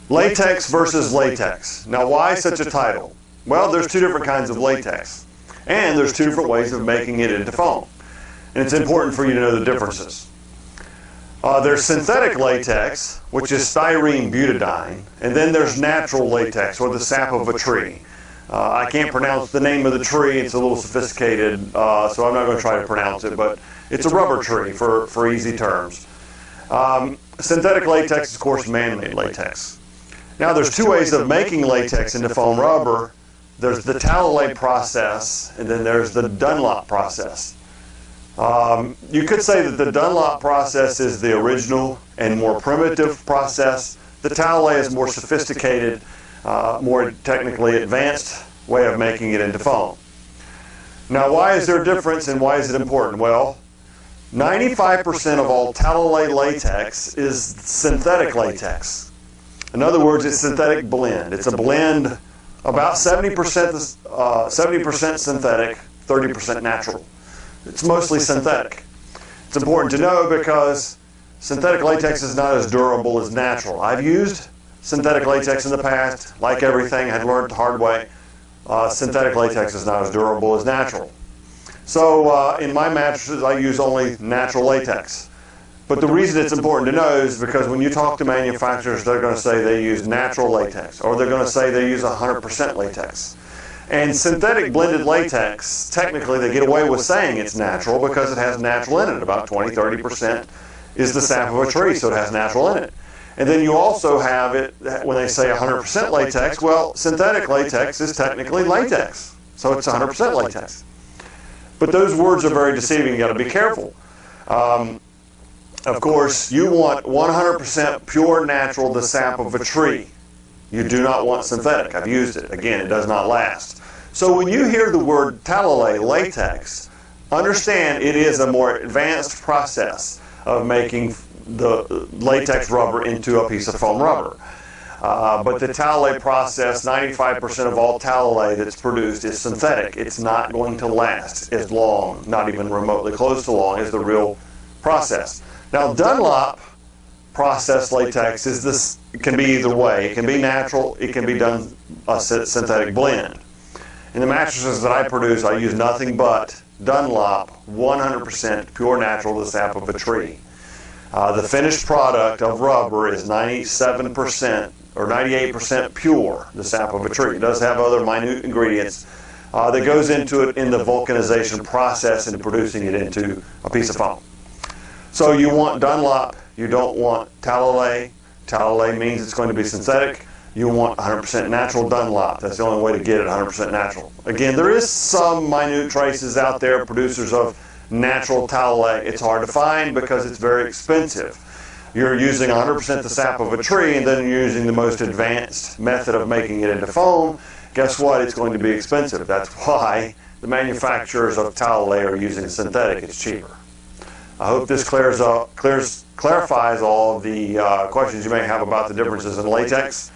Latex versus latex. Now, why such a title? Well, there's two different kinds of latex, and there's two different ways of making it into foam. And it's important for you to know the differences. There's synthetic latex, which is styrene butadiene, and then there's natural latex, or the sap of a tree. I can't pronounce the name of the tree, it's a little sophisticated, so I'm not going to try to pronounce it, but it's a rubber tree for easy terms. Synthetic latex is, of course, man-made latex. Now, there's two ways of making latex into foam rubber. There's the Latex process, and then there's the Dunlop process. You could say that the Dunlop process is the original and more primitive process. The Latex is more sophisticated, more technically advanced way of making it into foam. Now, why is there a difference and why is it important? Well, 95% of all Latex latex is synthetic latex. In other words, it's synthetic blend. It's a blend about 70% synthetic, 30% natural. It's mostly synthetic. It's important to know because synthetic latex is not as durable as natural. I've used synthetic latex in the past. Like everything, I learned the hard way. Synthetic latex is not as durable as natural. So in my mattresses, I use only natural latex. But the reason it's important to know is because when you talk to manufacturers, they're going to say they use natural latex, or they're going to say they use 100% latex. And synthetic blended latex, technically they get away with saying it's natural because it has natural in it. About 20–30% is the sap of a tree, so it has natural in it. And then you also have it, when they say 100% latex, well, synthetic latex is technically latex, so it's 100% latex. But those words are very deceiving. You've got to be careful. Of course, you want 100% pure natural, the sap of a tree. You do not want synthetic. I've used it. Again, it does not last. So when you hear the word latex, understand it is a more advanced process of making the latex rubber into a piece of foam rubber. But the Latex process, 95% of all Latex that's produced is synthetic. It's not going to last as long, not even remotely close to long, as the real process. Now, Dunlop process latex is this. It can be either way. It can be natural. It can be done a synthetic blend. In the mattresses that I produce, I use nothing but Dunlop, 100% pure natural, the sap of a tree. The finished product of rubber is 97% or 98% pure, the sap of a tree. It does have other minute ingredients that goes into it in the vulcanization process and producing it into a piece of foam. So you want Dunlop, you don't want Latex. Latex means it's going to be synthetic. You want 100% natural Dunlop. That's the only way to get it 100% natural. Again, there is some minute traces out there, producers of natural Latex. It's hard to find because it's very expensive. You're using 100% the sap of a tree, and then you're using the most advanced method of making it into foam. Guess what? It's going to be expensive. That's why the manufacturers of Latex are using synthetic. It's cheaper. I hope this clarifies all of the questions you may have about the differences in latex.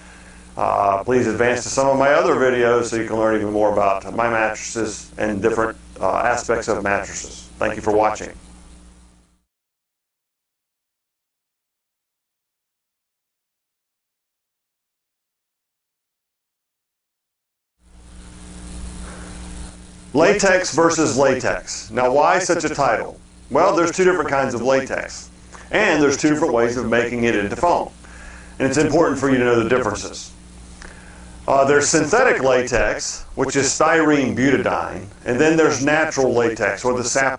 Please advance to some of my other videos so you can learn even more about my mattresses and different aspects of mattresses. Thank you for watching. Latex versus latex. Now, why such a title? Well, there's two different kinds of latex, and there's two different ways of making it into foam. And it's important for you to know the differences. There's synthetic latex, which is styrene butadiene, and then there's natural latex, or the sap